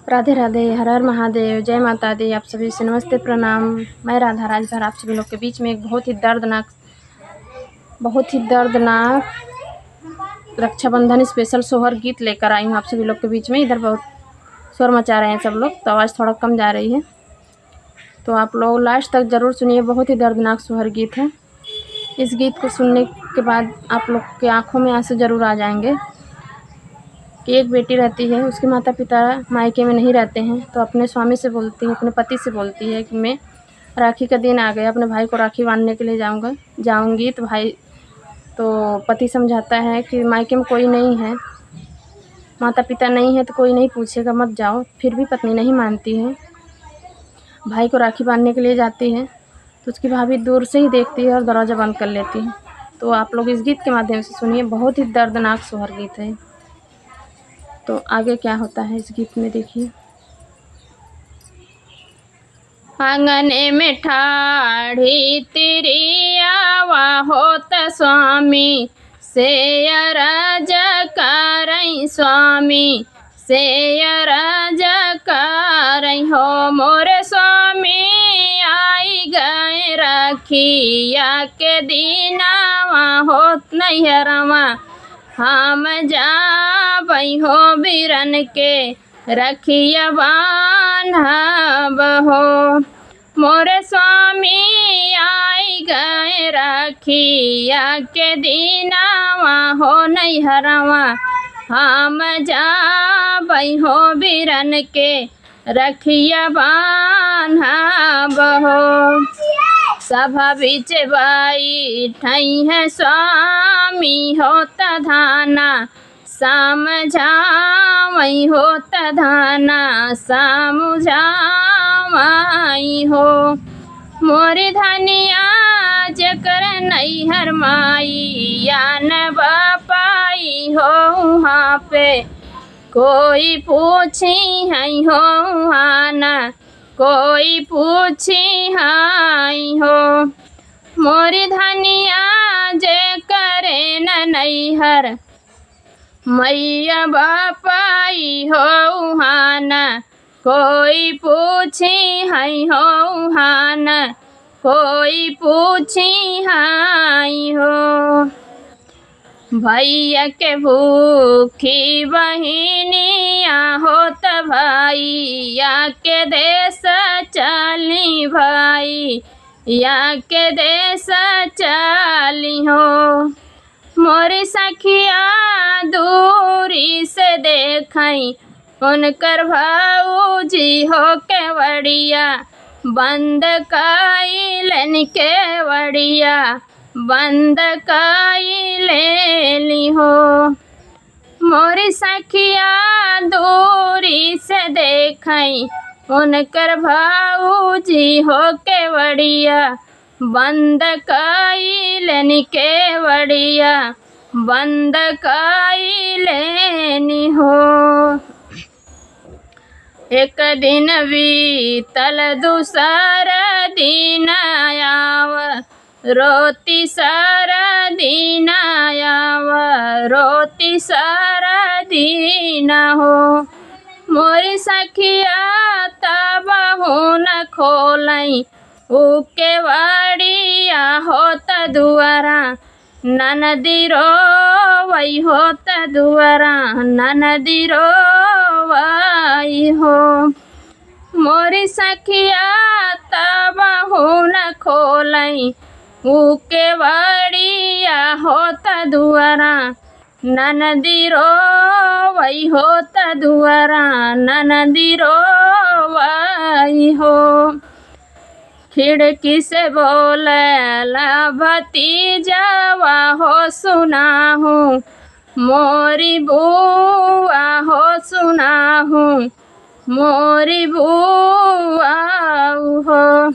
राधे राधे, हर हर महादेव, जय माता दी। आप सभी से नमस्ते, प्रणाम। मैं राधा राजभर आप सभी लोग के बीच में एक बहुत ही दर्दनाक रक्षाबंधन स्पेशल सोहर गीत लेकर आई हूँ आप सभी लोग के बीच में। इधर बहुत शोर मचा रहे हैं सब लोग, तो आवाज़ थोड़ा कम जा रही है, तो आप लोग लास्ट तक ज़रूर सुनिए। बहुत ही दर्दनाक सोहर गीत है। इस गीत को सुनने के बाद आप लोग की आंखों में आंसू ज़रूर आ जाएंगे। कि एक बेटी रहती है, उसके माता पिता मायके में नहीं रहते हैं, तो अपने स्वामी से बोलती है, अपने पति से बोलती है कि मैं राखी का दिन आ गया, अपने भाई को राखी बांधने के लिए जाऊंगी। तो पति समझाता है कि मायके में कोई नहीं है, माता पिता नहीं है, तो कोई नहीं पूछेगा, मत जाओ। फिर भी पत्नी नहीं मानती है, भाई को राखी बांधने के लिए जाती है, तो उसकी भाभी दूर से ही देखती है और दरवाज़ा बंद कर लेती है। तो आप लोग इस गीत के माध्यम से सुनिए, बहुत ही दर्दनाक सोहर गीत है। तो आगे क्या होता है इस गीत में देखिए। आंगने में ठाढ़ी तेरी आवा होत स्वामी से अरज करई, स्वामी से अरज करई हो। मोरे स्वामी आई गए रखिया के दीनावा होत नैहरवा, हम जाबई हो बिरन के रखिया बान्हब हो। मोरे स्वामी आई गए रखिया के दीनावा हो नैहरवा, हम जाबई हो बिरन के रखिया बान्हब हो। सभा बीच बैठई है स्वामी होत धाना, समझावई होत धाना, समझावई हो। मोरी धनिया जकर नैहर माई या न बापाई हो, वहाँ पे कोई पूछी है हो, वहाँ न कोई पूछी हाई हो। मोरी धनिया जे करे न नैहर मैया बापाई हो, वहाँ न कोई पूछी हाई हो, वहाँ न कोई पूछी हाई हो। भैया के भूखी बहिनिया होत भैया के देश चली, भाई या के देश चली हो। मोरी सखिया दूरी से देखई, उनकर भाऊजी हो केवड़िया बंद कइलन, केवड़िया बंद कइलेली हो। मोरी सखिया दूरी से देखई, उनकर भाऊजी हो केवड़िया बंद कइलन, केवड़िया बंद कइलेनी हो। एक दिन बीतल दूसरा दिन आव, रोती सारा दिन आव, रोती सारा दिन हो। मोरी सखिया तब न खोलई, उके वाड़िया होत दुआरा, ननदी रोवई होत दुआरा, ननदी रोवई हो। मोरी सखिया तब न खोलई, उके वाड़िया होत दुआरा, ननदी रोवई होत दुआरा, ननदी रोवई हो। खिड़की से बोलेला भतीजावा हो, सुनाहू मोरी बुआ हो, सुनाहू मोरी बुआ हो।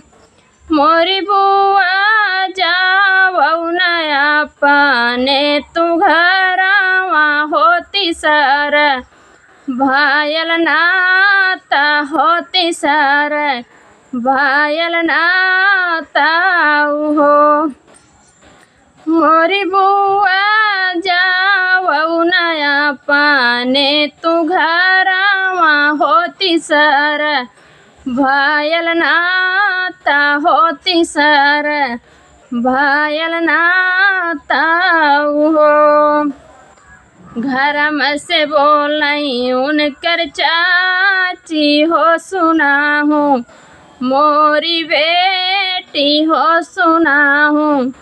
मोरी बुआ जावऊ नया पाने तू घरवा होती सर, भायल नाता होती सर, भायल नाता हो। मोरी बुआ जावऊ नया पाने तू घरवा होती तीसर, भायल नाता होती सर, भायल नाता हो। घरम से बोलई उनकर चाची हो सुना हूँ, मोरी बेटी हो सुना हूँ,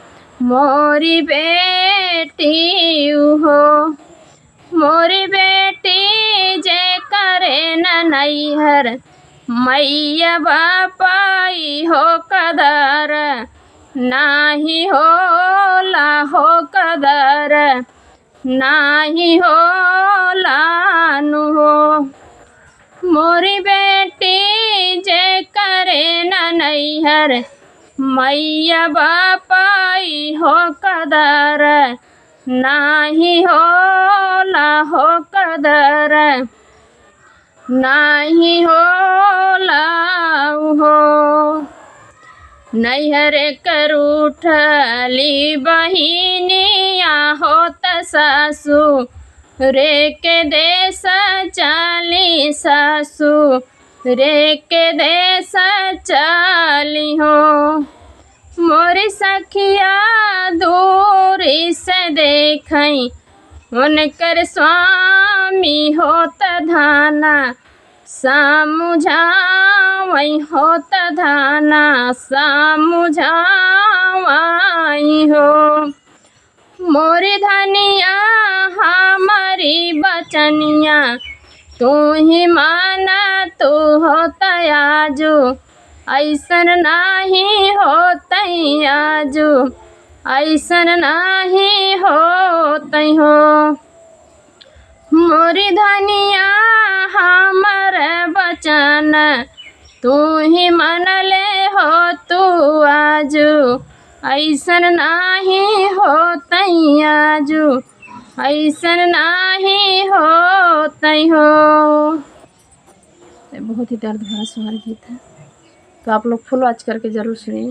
मोरी बेटी हो। मोरी बेटी जे करे न नैहर, मैया बापाई हो कदर, नाही हो ला हो कदर, नाही हो लानु हो। मोरी बेटी जे करे न नैहर, मैया बापाई हो कदर, नाही हो ला हो कदर, नाही हो लाऊ हो। नैहर करूठली बहिनिया होत सासू, रे के देश चाली सासू, रे के देश चाली हो। मोरी सखिया दूरी से देखई, उनकर स्वामी होत धाना, सामुझावई होत धाना, सामुझावई हो। मोरी धनिया हमारी बचनिया, तू ही माना तू होत आजू, ऐसन नाही होतई आजू, ऐसन नाही होतई हो। मोरी धनिया हमर बचन, तू ही मनले हो तू आजू, ऐसन नाही होतई आजू, ऐसन नाही होतई हो। बहुत ही दर्द भरा सोहर गीत है, तो आप लोग फुल वॉच करके ज़रूर सुनिए।